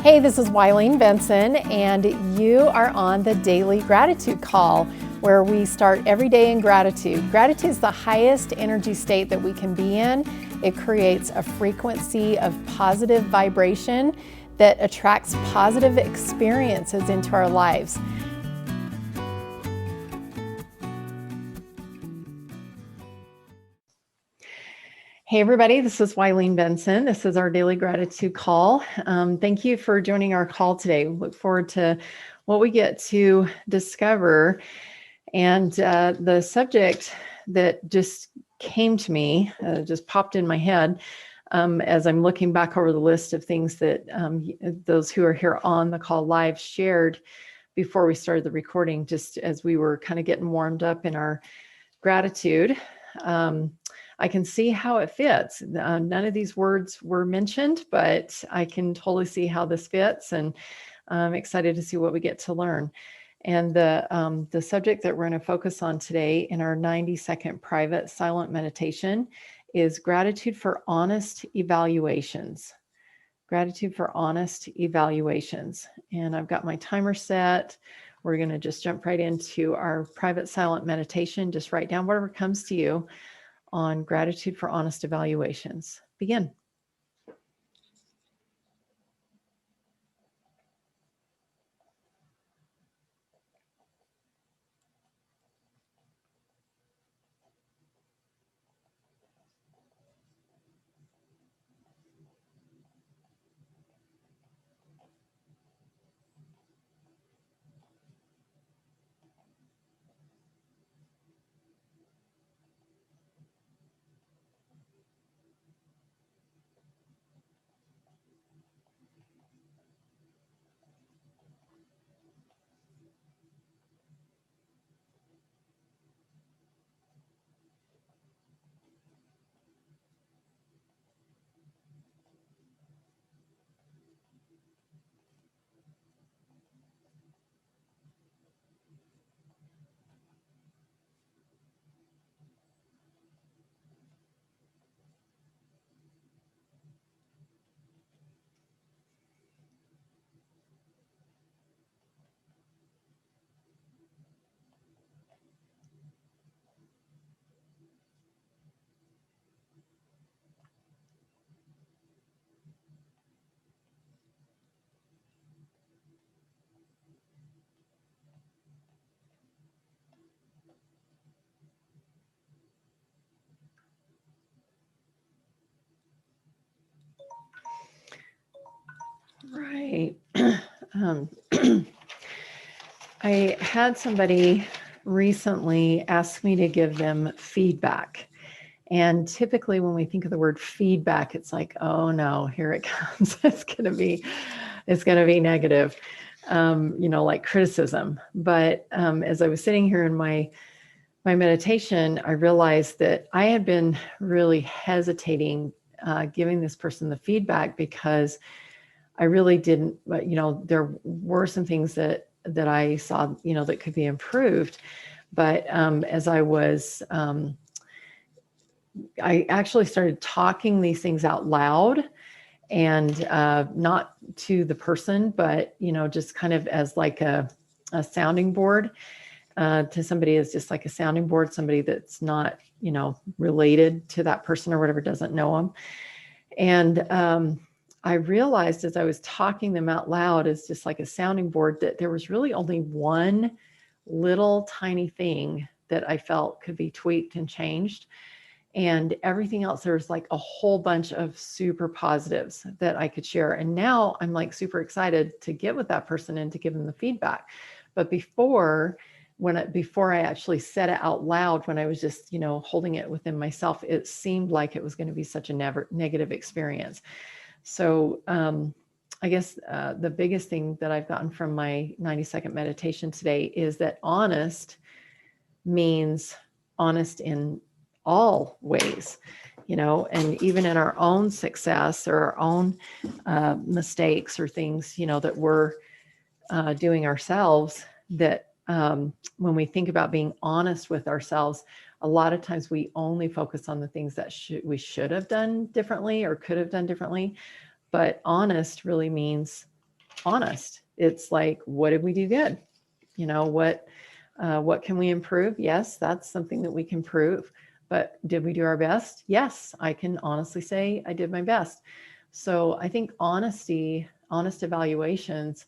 Hey, this is Wileen Benson, and you are on the Daily Gratitude Call, where we start every day in gratitude. Gratitude is the highest energy state that we can be in. It creates a frequency of positive vibration that attracts positive experiences into our lives. Hey everybody, this is Wileen Benson. This is our Daily Gratitude Call. Thank you for joining our call today. Look forward to what we get to discover. And the subject that just came to me, just popped in my head as I'm looking back over the list of things that those who are here on the call live shared before we started the recording, just as we were kind of getting warmed up in our gratitude. I can see how it fits. None of these words were mentioned, but I can totally see how this fits, and I'm excited to see what we get to learn. And the subject that we're going to focus on today in our 90-second private silent meditation is gratitude for honest evaluations. Gratitude for honest evaluations. And I've got my timer set. We're going to just jump right into our private silent meditation. Just write down whatever comes to you on gratitude for honest evaluations. Begin. Right. I had somebody recently ask me to give them feedback. And typically when we think of the word feedback, it's like, oh no, here it comes. It's going to be negative, like criticism. But as I was sitting here in my meditation, I realized that I had been really hesitating giving this person the feedback because I really didn't, but there were some things that I saw, that could be improved. But as I was, I actually started talking these things out loud, and not to the person, but, just kind of as like a sounding board to somebody, as just like a sounding board, somebody that's not, related to that person or whatever, doesn't know them. And I realized as I was talking them out loud as just like a sounding board that there was really only one little tiny thing that I felt could be tweaked and changed. And everything else, there's like a whole bunch of super positives that I could share. And now I'm like super excited to get with that person and to give them the feedback. But before I actually said it out loud, when I was just, holding it within myself, it seemed like it was going to be such a negative experience. So I guess the biggest thing that I've gotten from my 90-second meditation today is that honest means honest in all ways, and even in our own success or our own mistakes or things, that we're doing ourselves, that when we think about being honest with ourselves, a lot of times we only focus on the things that we should have done differently or could have done differently. But honest really means honest. It's like, what did we do good? You know, what can we improve? Yes, that's something that we can prove. But did we do our best? Yes, I can honestly say I did my best. So I think honesty, honest evaluations,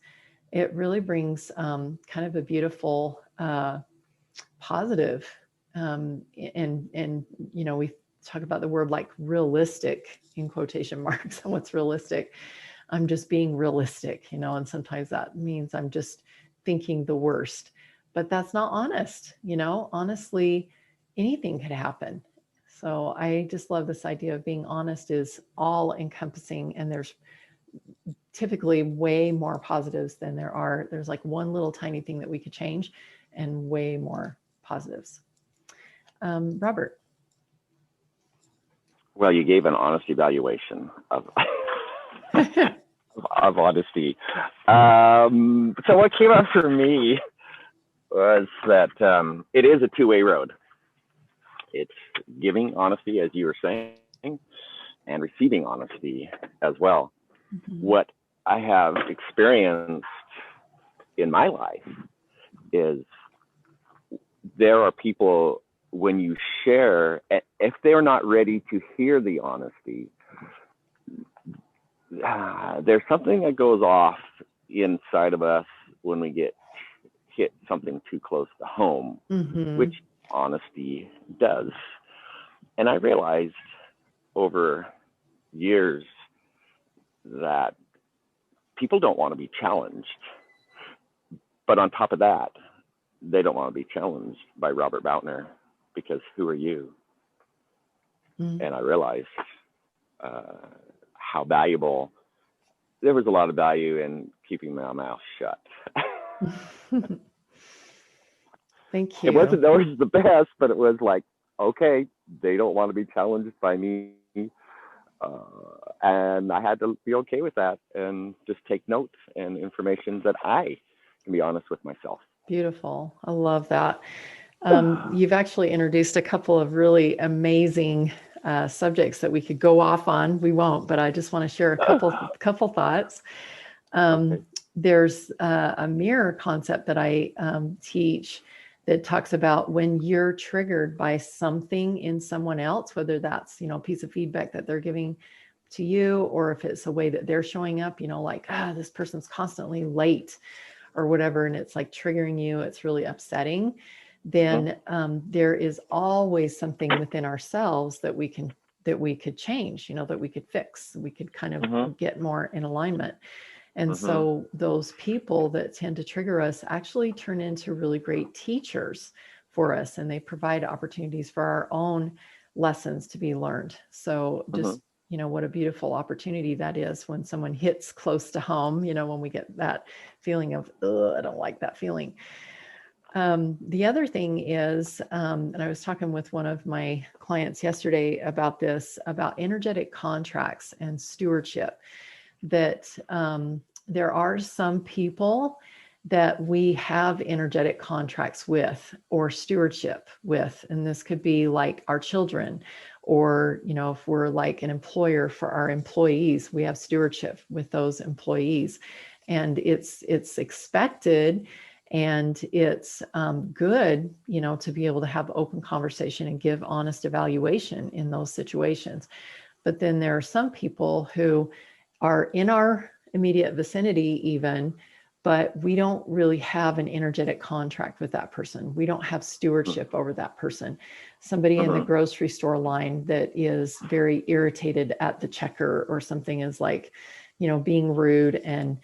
it really brings kind of a beautiful, positive, and you know, we talk about the word like realistic in quotation marks. What's realistic? I'm just being realistic, you know, and sometimes that means I'm just thinking the worst, but that's not honest. You know, honestly, anything could happen. So I just love this idea of being honest is all encompassing, and there's typically way more positives than there's like one little tiny thing that we could change and way more positives. Robert. Well, you gave an honest evaluation of of honesty. So what came out for me was that it is a two-way road. It's giving honesty, as you were saying, and receiving honesty as well. Mm-hmm. What I have experienced in my life is there are people, when you share, if they're not ready to hear the honesty, there's something that goes off inside of us when we get hit something too close to home, mm-hmm. which honesty does. And I realized over years that people don't want to be challenged. But on top of that, they don't want to be challenged by Robert Boutner, because who are you? Mm-hmm. And I realized how valuable, there was a lot of value in keeping my mouth shut. Thank you. It wasn't always the best, but it was like, okay, they don't want to be challenged by me. And I had to be okay with that and just take notes and information that I can be honest with myself. Beautiful. I love that. You've actually introduced a couple of really amazing subjects that we could go off on. We won't, but I just want to share a couple thoughts. Okay. There's a mirror concept that I teach that talks about when you're triggered by something in someone else, whether that's, you know, a piece of feedback that they're giving to you, or if it's a way that they're showing up, you know, like, this person's constantly late or whatever, and it's like triggering you, it's really upsetting, then there is always something within ourselves that we could change, you know, that we could fix, we could kind of get more in alignment. And so those people that tend to trigger us actually turn into really great teachers for us, and they provide opportunities for our own lessons to be learned. So just, you know, what a beautiful opportunity that is when someone hits close to home, you know, when we get that feeling of, I don't like that feeling. The other thing is, and I was talking with one of my clients yesterday about this, about energetic contracts and stewardship, that there are some people that we have energetic contracts with or stewardship with. And this could be like our children, or, you know, if we're like an employer for our employees, we have stewardship with those employees. And it's expected, and it's good, you know, to be able to have open conversation and give honest evaluation in those situations. But then there are some people who are in our immediate vicinity even, but we don't really have an energetic contract with that person. We don't have stewardship over that person. Somebody in the grocery store line that is very irritated at the checker or something is like, you know, being rude, and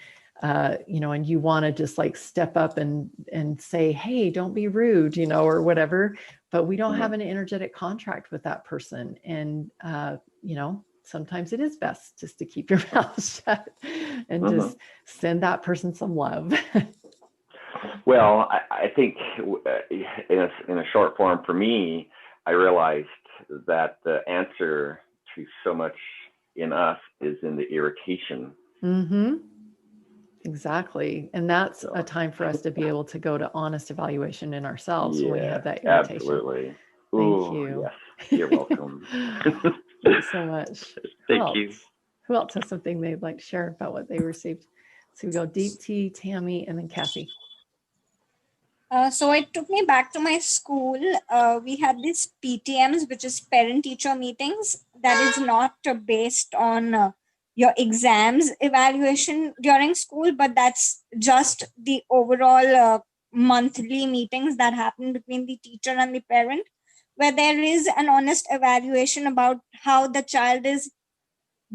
you know, and you want to just like step up and say, hey, don't be rude, you know, or whatever, but we don't have an energetic contract with that person. And you know, sometimes it is best just to keep your mouth shut and just send that person some love. Well, I think in a short form for me, I realized that the answer to so much in us is in the irritation. Exactly. And that's a time for us to be able to go to honest evaluation in ourselves when we have that irritation. Absolutely. Thank you. Yes, you're welcome. Thanks so much. Thank you. Who else has something they'd like to share about what they received? So we go Deep T, Tammy, and then Kathy. So it took me back to my school. We had these PTMs, which is parent teacher meetings, that is not based on your exams evaluation during school, but that's just the overall monthly meetings that happen between the teacher and the parent, where there is an honest evaluation about how the child is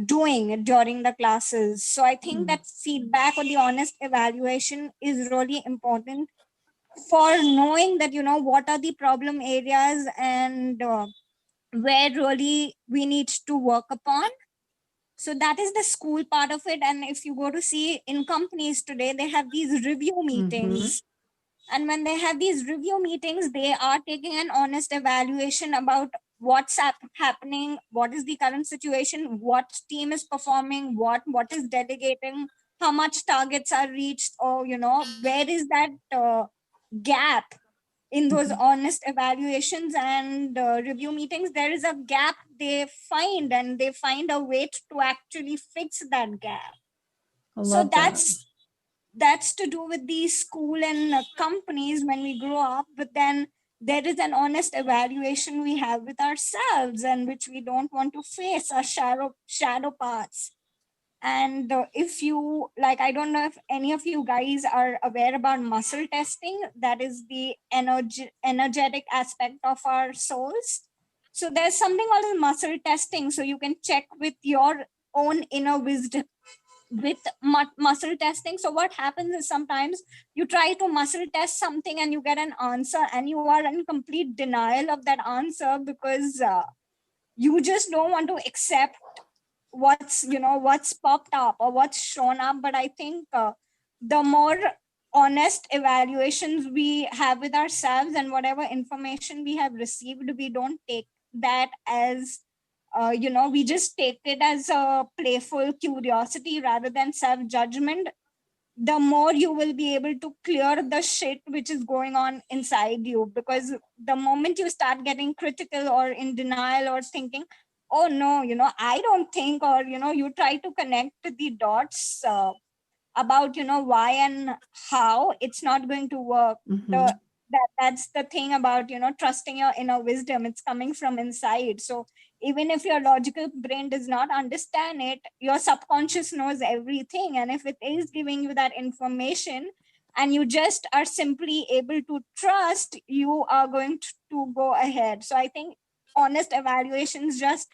doing during the classes. So I think that feedback or the honest evaluation is really important for knowing that, what are the problem areas and where really we need to work upon. So that is the school part of it. And if you go to see in companies today, they have these review meetings. And when they have these review meetings, they are taking an honest evaluation about what's happening, what is the current situation, what team is performing, what is delegating, how much targets are reached, or where is that gap in those honest evaluations and review meetings. There is a gap they find, and they find a way to actually fix that gap. So that's to do with the school and companies when we grow up. But then there is an honest evaluation we have with ourselves, and which we don't want to face, our shadow parts. And if you like, I don't know if any of you guys are aware about muscle testing. That is the energetic aspect of our souls. So there's something called as muscle testing. So you can check with your own inner wisdom with muscle testing. So what happens is sometimes you try to muscle test something and you get an answer, and you are in complete denial of that answer because you just don't want to accept what's popped up or what's shown up. But I think the more honest evaluations we have with ourselves, and whatever information we have received, we don't take that as we just take it as a playful curiosity rather than self-judgment. The more you will be able to clear the shit which is going on inside you. Because the moment you start getting critical or in denial or thinking, oh no, I don't think, or you try to connect the dots about why and how, it's not going to work. That's the thing about trusting your inner wisdom. It's coming from inside. So even if your logical brain does not understand it, your subconscious knows everything. And if it is giving you that information and you just are simply able to trust, you are going to go ahead. So I think honest evaluations just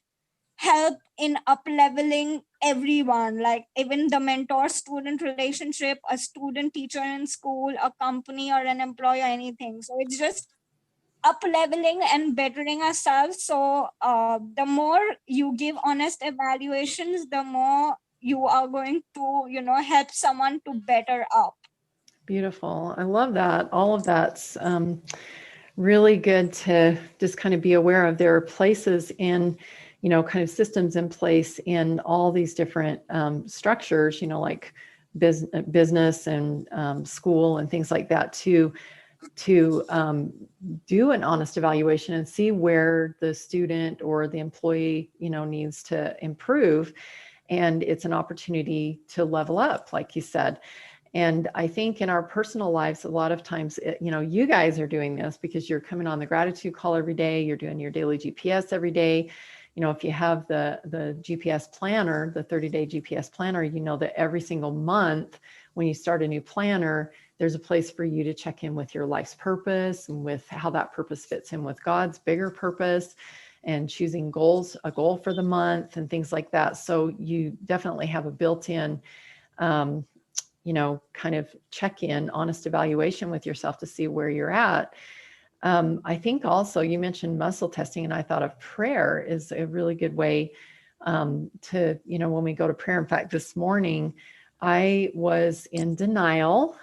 help in up leveling everyone, like even the mentor student relationship, a student teacher in school, a company or an employee or anything. So it's just up leveling and bettering ourselves. So the more you give honest evaluations, the more you are going to help someone to better up. Beautiful. I love that. All of that's really good to just kind of be aware of. There are places in, kind of systems in place in all these different structures, like business and school and things like that, to do an honest evaluation and see where the student or the employee, needs to improve. And it's an opportunity to level up, like you said. And I think in our personal lives, a lot of times, you guys are doing this because you're coming on the gratitude call every day. You're doing your daily GPS every day. If you have the GPS planner, the 30-day GPS planner, that every single month when you start a new planner, there's a place for you to check in with your life's purpose and with how that purpose fits in with God's bigger purpose, and choosing a goal for the month and things like that. So you definitely have a built-in kind of check-in, honest evaluation with yourself to see where you're at. I think also you mentioned muscle testing, and I thought of prayer is a really good way to, when we go to prayer. In fact, this morning, I was in denial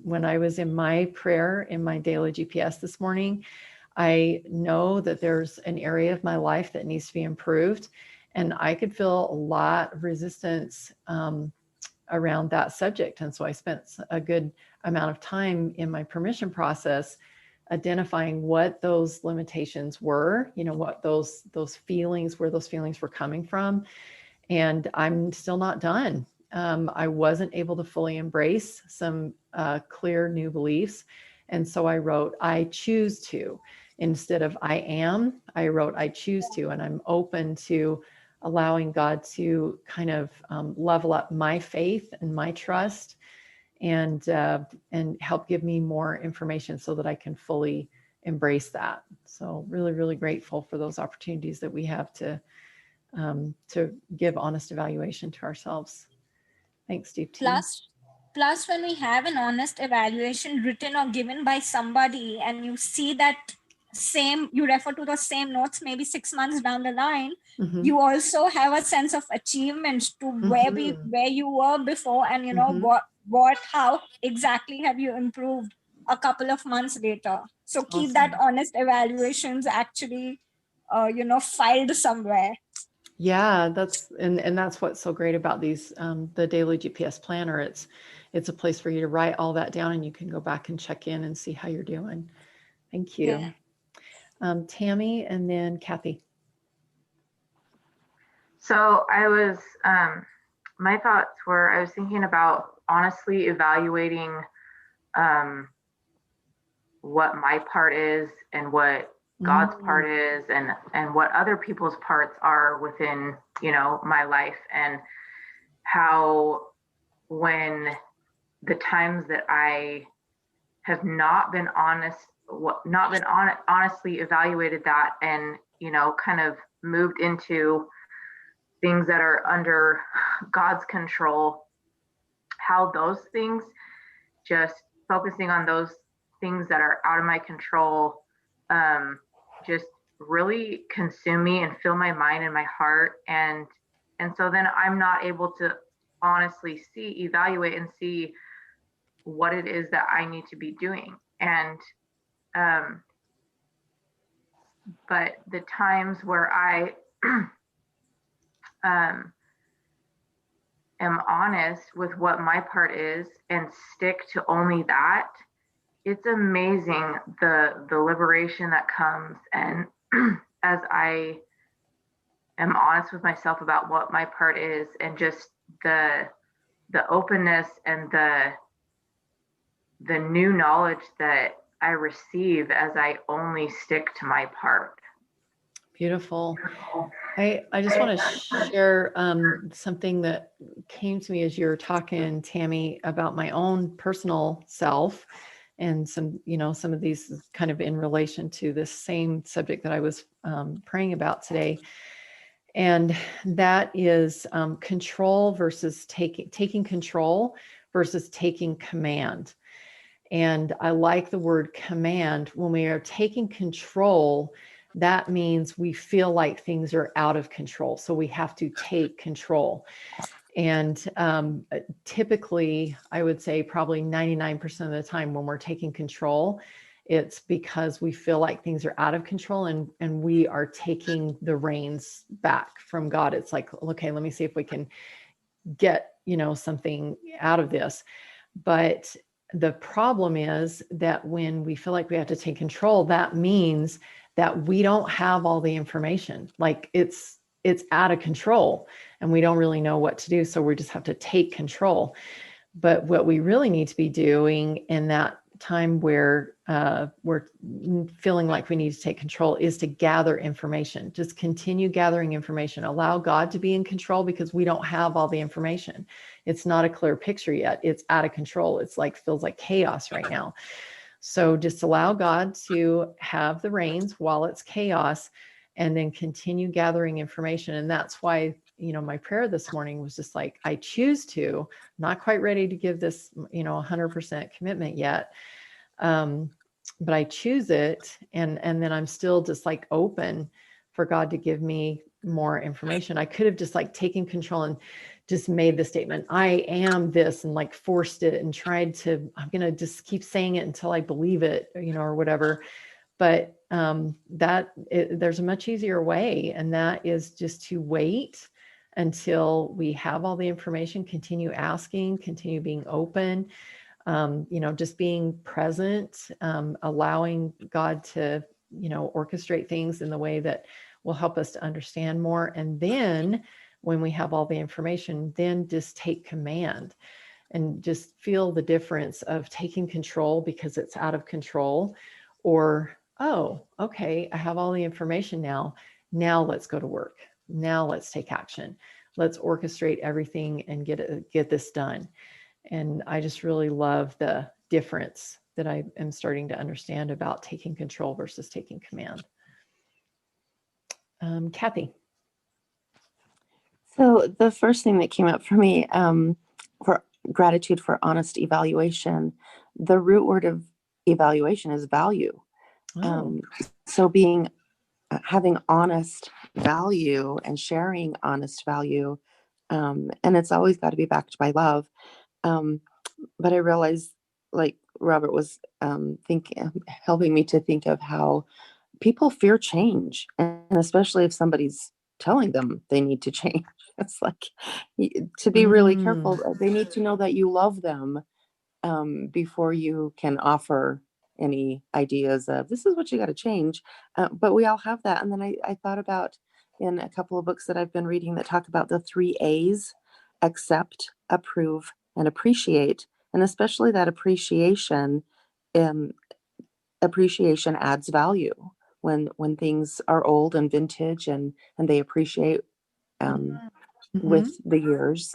when I was in my prayer in my daily GPS this morning. I know that there's an area of my life that needs to be improved, and I could feel a lot of resistance around that subject. And so I spent a good amount of time in my permission process identifying what those limitations were, what those feelings, where those feelings were coming from. And I'm still not done. I wasn't able to fully embrace some clear new beliefs. And so I wrote, I choose to. Instead of I am, I wrote, I choose to. And I'm open to allowing God to kind of level up my faith and my trust, and help give me more information so that I can fully embrace that. So really, really grateful for those opportunities that we have to give honest evaluation to ourselves. Thanks, Deep T. Plus, when we have an honest evaluation written or given by somebody, and you see that you refer to the same notes maybe 6 months down the line, Mm-hmm. you also have a sense of achievement to where you were before, and you know how exactly have you improved a couple of months later. So keep that honest evaluations actually filed somewhere. Yeah, that's what's so great about these the daily GPS planner. It's a place for you to write all that down, and you can go back and check in and see how you're doing. Thank you. Yeah. Tammy, and then Kathy. So I was, my thoughts were, I was thinking about honestly evaluating what my part is and what God's part is, and what other people's parts are within, my life, and how when the times that I have not been honestly evaluated that, and, kind of moved into things that are under God's control, how those things, just focusing on those things that are out of my control, just really consume me and fill my mind and my heart. And so then I'm not able to honestly evaluate and see what it is that I need to be doing. And, but the times where I, am honest with what my part is and stick to only that, it's amazing the liberation that comes. And as I am honest with myself about what my part is, and just the openness and the new knowledge that I receive as I only stick to my part. Beautiful. I just want to share something that came to me as you're talking, Tammy, about my own personal self, and some of these kind of in relation to this same subject that I was praying about today. And that is control versus taking control versus taking command. And I like the word command. When we are taking control, that means we feel like things are out of control. So we have to take control. And typically, I would say probably 99% of the time when we're taking control, it's because we feel like things are out of control, and we are taking the reins back from God. It's like, okay, let me see if we can get, something out of this. But the problem is that when we feel like we have to take control, that means that we don't have all the information. Like it's out of control and we don't really know what to do. So we just have to take control. But what we really need to be doing in that time where we're feeling like we need to take control is to gather information. Just continue gathering information. Allow God to be in control, because we don't have all the information. It's not a clear picture yet. It's out of control. It's like, feels like chaos right now. So just allow God to have the reins while it's chaos, and then continue gathering information. And that's why, my prayer this morning was just like, I choose to, not quite ready to give this, 100% commitment yet. But I choose it. And then I'm still just like open for God to give me more information. I could have just like taken control and just made the statement, I am this, and like forced it and tried to, I'm going to just keep saying it until I believe it, or whatever. But there's a much easier way. And that is just to wait until we have all the information, continue asking, continue being open, just being present, allowing God to, orchestrate things in the way that will help us to understand more. And then when we have all the information, then just take command and just feel the difference of taking control because it's out of control, or, oh, okay, I have all the information now. Now let's go to work. Now let's take action. Let's orchestrate everything and get this done. And I just really love the difference that I am starting to understand about taking control versus taking command. Kathy. So the first thing that came up for me, for gratitude for honest evaluation, the root word of evaluation is value. So having honest value and sharing honest value, and it's always got to be backed by love. But I realized, like Robert was helping me to think of how people fear change, and especially if somebody's telling them they need to change. It's like, to be really careful. They need to know that you love them before you can offer any ideas of this is what you got to change. But we all have that. And then I thought about, in a couple of books that I've been reading that talk about the 3 A's: accept, approve, and appreciate. And especially that appreciation adds value when things are old and vintage and they appreciate with the years.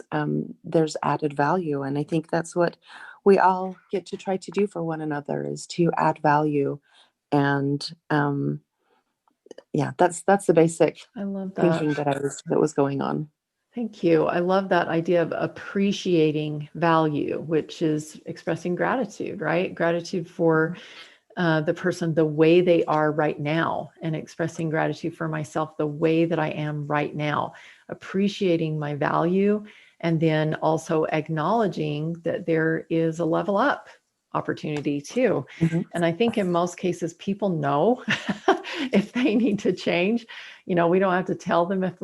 There's added value, and I think that's what we all get to try to do for one another, is to add value. And that's the basic I love that. thinking that was going on. Thank you. I love that idea of appreciating value, which is expressing gratitude, right? Gratitude for the person the way they are right now, and expressing gratitude for myself the way that I am right now, appreciating my value, and then also acknowledging that there is a level up opportunity too. And I think in most cases, people know if they need to change. We don't have to tell them if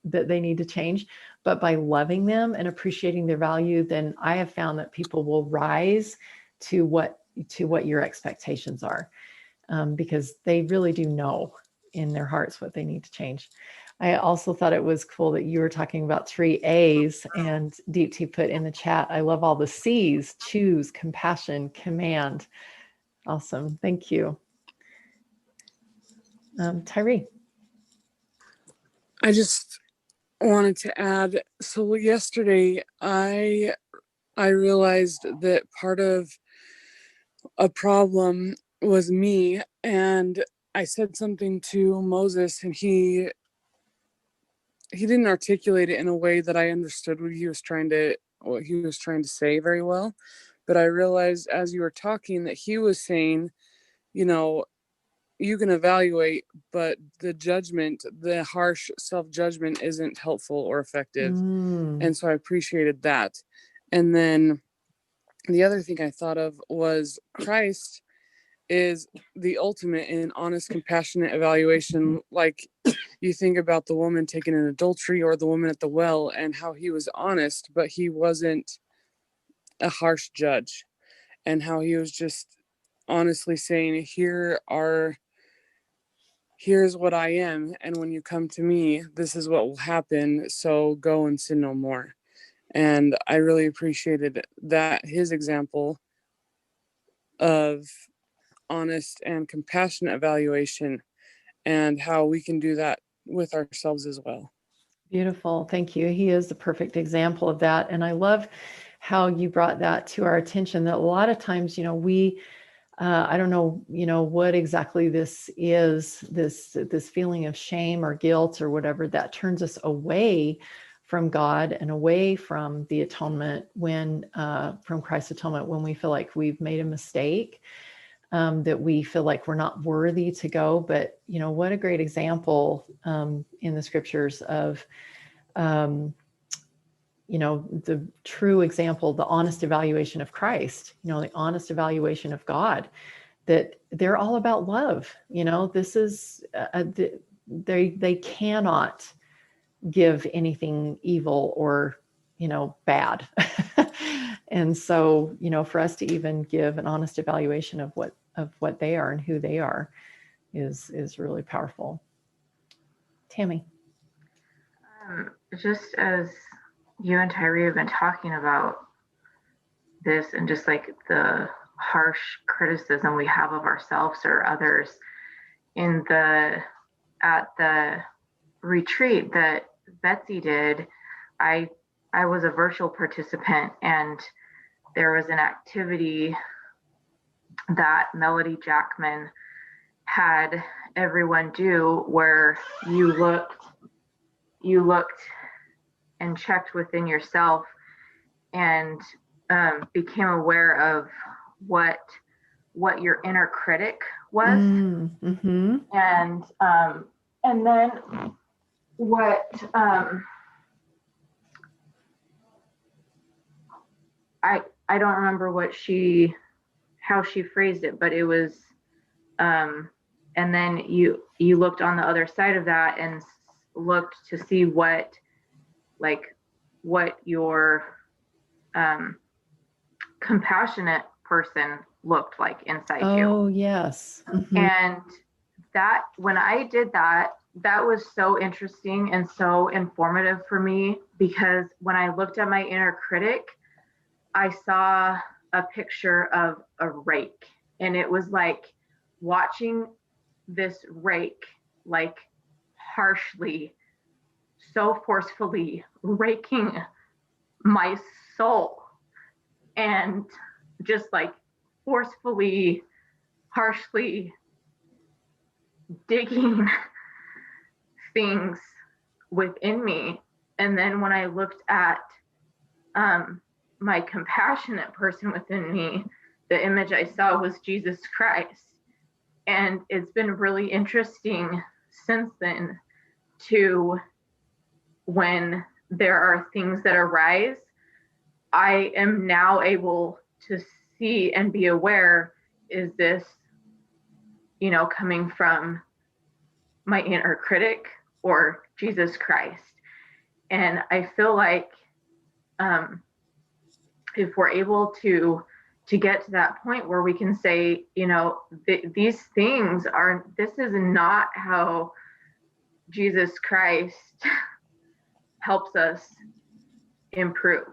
that they need to change, but by loving them and appreciating their value, then I have found that people will rise to what your expectations are, because they really do know in their hearts what they need to change. I also thought it was cool that you were talking about 3 A's, and Deep T put in the chat, I love all the C's: choose, compassion, command. Awesome. Thank you. Tyree. I just wanted to add, so yesterday I realized that part of a problem was me, and I said something to Moses, and he didn't articulate it in a way that I understood what he was trying to say very well. But I realized as you were talking that he was saying, you can evaluate, but the harsh self-judgment isn't helpful or effective. And so I appreciated that. And then the other thing I thought of was Christ is the ultimate in honest, compassionate evaluation. Like, you think about the woman taken in adultery, or the woman at the well, and how he was honest, but he wasn't a harsh judge, and how he was just honestly saying, here's what I am, and when you come to me, this is what will happen, so go and sin no more. And I really appreciated that, his example of honest and compassionate evaluation, and how we can do that with ourselves as well. Beautiful. Thank you. He is the perfect example of that. And I love how you brought that to our attention, that a lot of times, I don't know, what exactly this is, this feeling of shame or guilt or whatever that turns us away from God and away from the atonement from Christ's atonement, when we feel like we've made a mistake, that we feel like we're not worthy to go. But, what a great example in the scriptures of, the true example, the honest evaluation of Christ, the honest evaluation of God, that they're all about love. This is, they cannot give anything evil or, bad. And so, for us to even give an honest evaluation of what they are and who they are is really powerful. Tammy. Just as you and Tyree have been talking about this and just like the harsh criticism we have of ourselves or others at the retreat that Betsy did, I was a virtual participant, and there was an activity that Melody Jackman had everyone do where you looked and checked within yourself and became aware of what your inner critic was, Mm-hmm. and then what I don't remember how she phrased it, but it was and then you looked on the other side of that and looked to see what your compassionate person looked like inside you. Oh, yes. Mm-hmm. And that, when I did that, that was so interesting and so informative for me, because when I looked at my inner critic, I saw a picture of a rake, and it was like watching this rake like harshly, so forcefully raking my soul, and just like forcefully, harshly digging things within me. And then when I looked at my compassionate person within me, the image I saw was Jesus Christ. And it's been really interesting since then to, when there are things that arise, I am now able to see and be aware, is this, coming from my inner critic or Jesus Christ? And I feel like if we're able to get to that point where we can say, these things this is not how Jesus Christ helps us improve.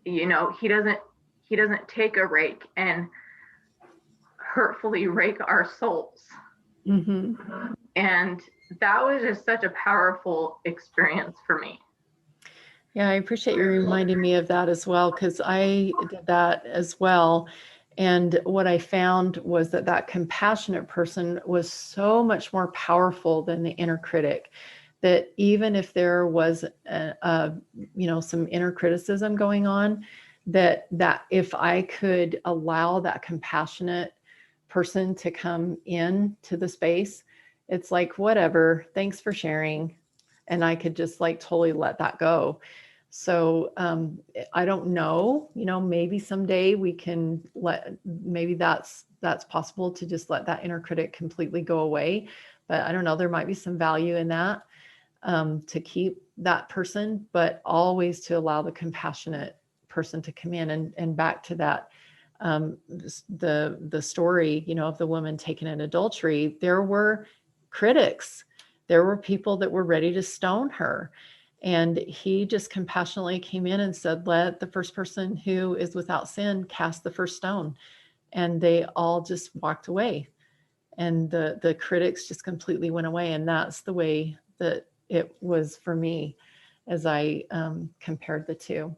He doesn't take a rake and hurtfully rake our souls. Mm-hmm. And that was just such a powerful experience for me. Yeah, I appreciate you reminding me of that as well, because I did that as well. And what I found was that compassionate person was so much more powerful than the inner critic, that even if there was some inner criticism going on, that if I could allow that compassionate person to come in to the space, it's like, whatever, thanks for sharing. And I could just like totally let that go. So I don't know, maybe someday we can maybe that's possible, to just let that inner critic completely go away. But I don't know, there might be some value in that, to keep that person, but always to allow the compassionate person to come in. And back to that, the story, of the woman taken in adultery, there were critics, there were people that were ready to stone her. And he just compassionately came in and said, let the first person who is without sin cast the first stone. And they all just walked away. And the critics just completely went away. And that's the way that it was for me as I compared the two.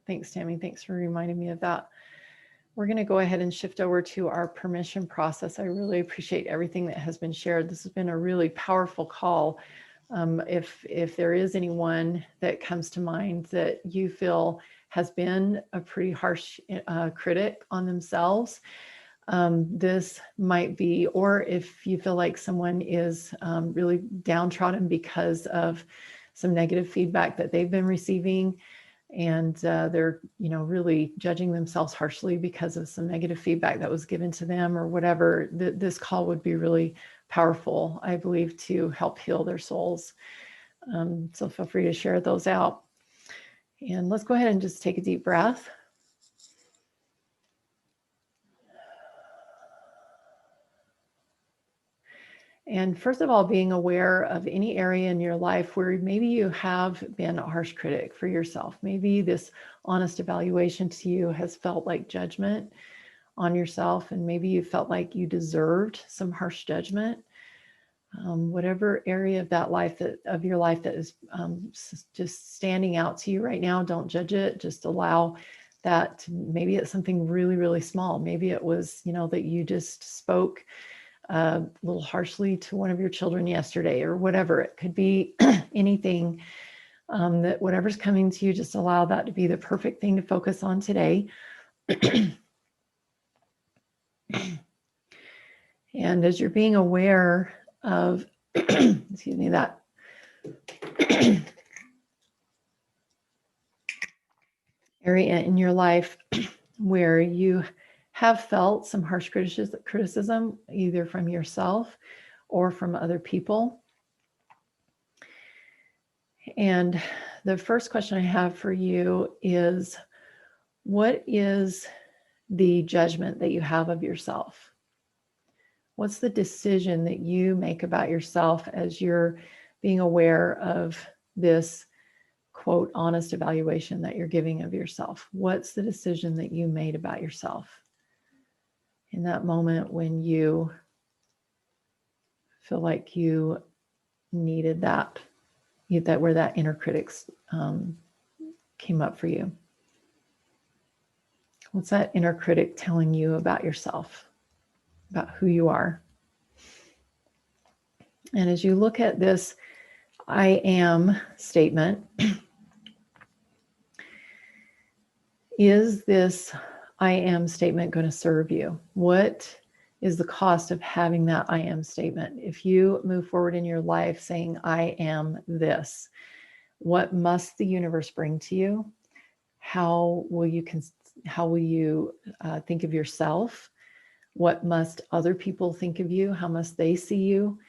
Thanks, Tammy. Thanks for reminding me of that. We're going to go ahead and shift over to our permission process. I really appreciate everything that has been shared. This has been a really powerful call. If there is anyone that comes to mind that you feel has been a pretty harsh critic on themselves, this might be, or if you feel like someone is really downtrodden because of some negative feedback that they've been receiving, and they're really judging themselves harshly because of some negative feedback that was given to them or whatever, this call would be really powerful, I believe, to help heal their souls. So feel free to share those out. And let's go ahead and just take a deep breath. And first of all, being aware of any area in your life where maybe you have been a harsh critic for yourself. Maybe this honest evaluation to you has felt like judgment on yourself, and maybe you felt like you deserved some harsh judgment. Whatever area of that life of your life that is just standing out to you right now, don't judge it. Just allow that maybe it's something really, really small. Maybe it was, that you just spoke a little harshly to one of your children yesterday, or whatever. It could be anything, that whatever's coming to you, just allow that to be the perfect thing to focus on today. And as you're being aware of, excuse me, that area in your life where you have felt some harsh criticism, either from yourself or from other people. And the first question I have for you is, what is the judgment that you have of yourself? What's the decision that you make about yourself as you're being aware of this, quote, honest evaluation that you're giving of yourself? What's the decision that you made about yourself in that moment when you feel like you needed that where that inner critic came up for you? What's that inner critic telling you about yourself, about who you are? And as you look at this I am statement, is this I am statement going to serve you? What is the cost of having that I am statement? If you move forward in your life saying, I am this, what must the universe bring to you? How will you think of yourself? What must other people think of you? How must they see you?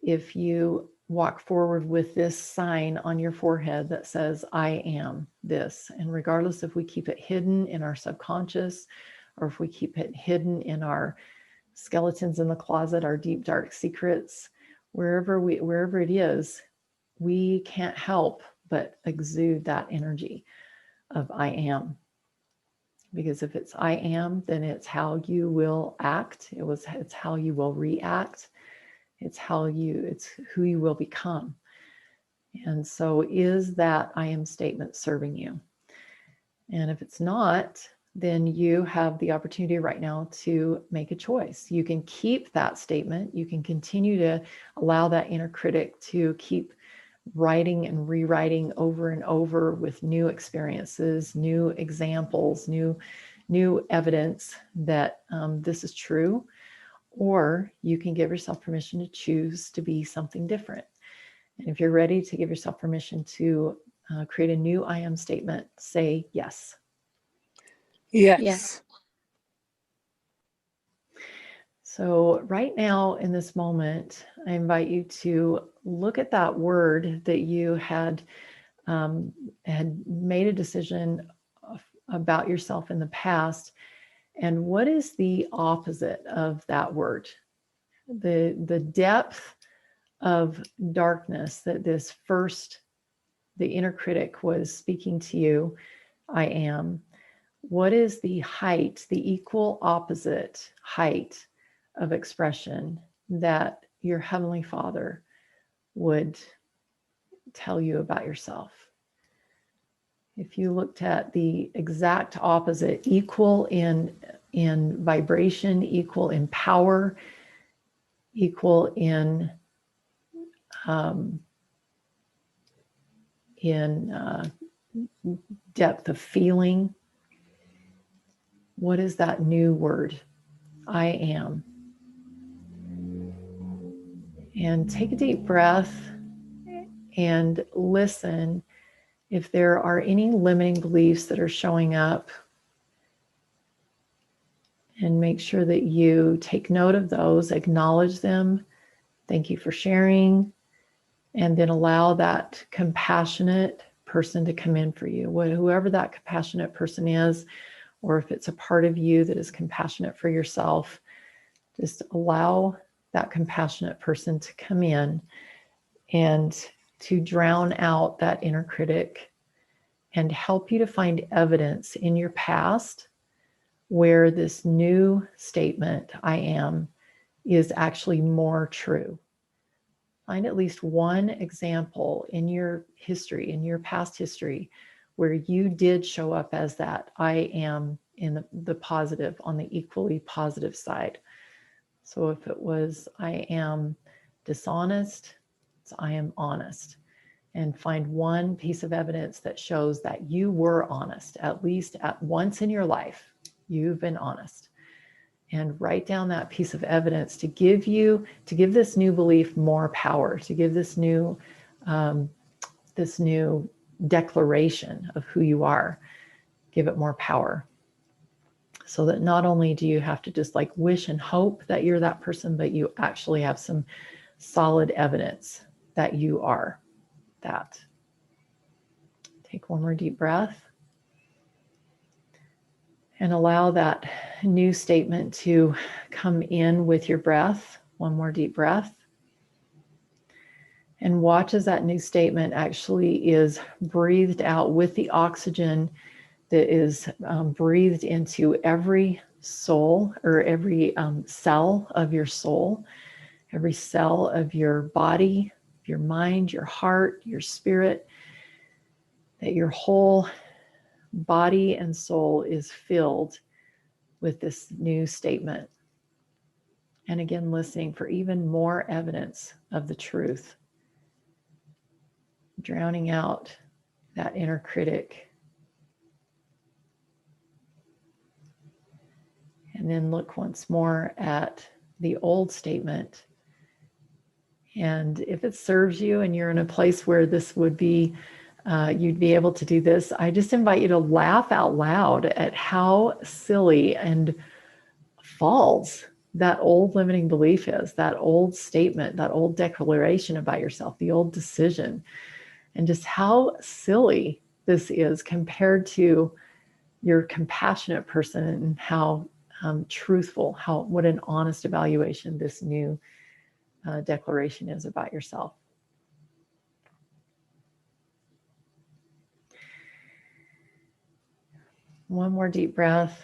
If you walk forward with this sign on your forehead that says, I am this. And regardless if we keep it hidden in our subconscious, or if we keep it hidden in our skeletons in the closet, our deep, dark secrets, wherever it is, we can't help but exude that energy of I am. Because if it's I am, then it's how you will act. It's how you will react. It's who you will become. And so is that I am statement serving you? And if it's not, then you have the opportunity right now to make a choice. You can keep that statement. You can continue to allow that inner critic to keep writing and rewriting over and over with new experiences, new examples, new evidence that this is true. Or you can give yourself permission to choose to be something different. And if you're ready to give yourself permission to create a new I am statement, say yes. Yes. Yes. So right now in this moment, I invite you to look at that word that you had made a decision about yourself in the past. And what is the opposite of that word? The depth of darkness that the inner critic was speaking to you, I am. What is the height, the equal opposite height of expression that your Heavenly Father would tell you about yourself? If you looked at the exact opposite, equal in vibration, equal in power, equal in depth of feeling, what is that new word? I am. And take a deep breath and listen if there are any limiting beliefs that are showing up, and make sure that you take note of those, acknowledge them. Thank you for sharing. And then allow that compassionate person to come in for you. Whoever that compassionate person is, or if it's a part of you that is compassionate for yourself, just allow that compassionate person to come in and to drown out that inner critic and help you to find evidence in your past where this new statement, I am, is actually more true. Find at least one example in your history, in your past history, where you did show up as that I am in the positive, on the equally positive side. So if it was I am dishonest, it's I am honest. And find one piece of evidence that shows that you were honest, at least at once in your life, you've been honest. And write down that piece of evidence to give this new belief more power, to give this new declaration of who you are, give it more power. So that not only do you have to just like wish and hope that you're that person, but you actually have some solid evidence that you are that. Take one more deep breath. And allow that new statement to come in with your breath. One more deep breath. And watch as that new statement actually is breathed out with the oxygen that is breathed into every soul, or every cell of your soul, every cell of your body, your mind, your heart, your spirit, that your whole body and soul is filled with this new statement. And again, listening for even more evidence of the truth. Drowning out that inner critic. And then look once more at the old statement. And if it serves you and you're in a place where this would be you'd be able to do this, I just invite you to laugh out loud at how silly and false that old limiting belief is, that old statement, that old declaration about yourself, the old decision, and just how silly this is compared to your compassionate person, and how truthful, what an honest evaluation this new declaration is about yourself. One more deep breath.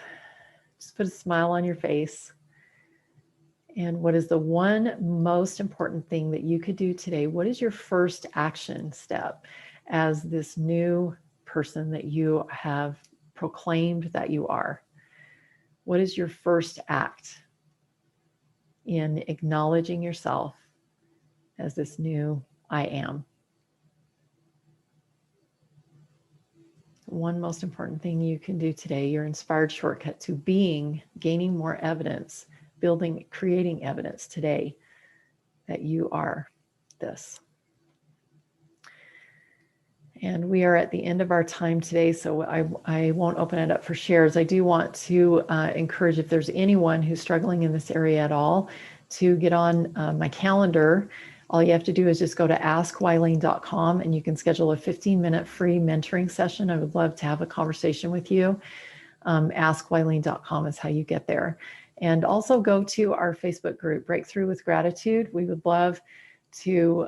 Just put a smile on your face. And what is the one most important thing that you could do today? What is your first action step as this new person that you have proclaimed that you are? What is your first act in acknowledging yourself as this new I am? One most important thing you can do today, your inspired shortcut to gaining more evidence, creating evidence today that you are this. And we are at the end of our time today, so I won't open it up for shares. I do want to encourage, if there's anyone who's struggling in this area at all, to get on my calendar. All you have to do is just go to askwileen.com and you can schedule a 15-minute free mentoring session. I would love to have a conversation with you. Askwileen.com is how you get there. And also go to our Facebook group, Breakthrough with Gratitude. We would love to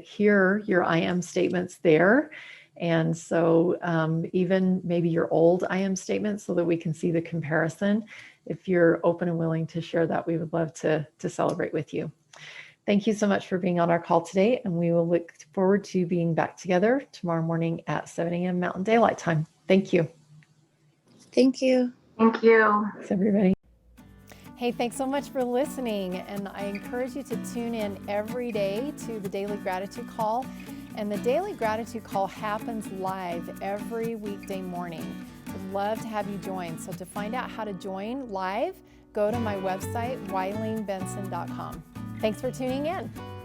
hear your I am statements there. And so even maybe your old I am statements, so that we can see the comparison. If you're open and willing to share that, we would love to celebrate with you. Thank you so much for being on our call today, and we will look forward to being back together tomorrow morning at 7 a.m. Mountain Daylight Time. Thank you. Thank you. Thank you. Thanks, everybody. Hey, thanks so much for listening, and I encourage you to tune in every day to the Daily Gratitude Call. And the Daily Gratitude Call happens live every weekday morning. I'd love to have you join. So to find out how to join live, go to my website, WileenBenson.com. Thanks for tuning in.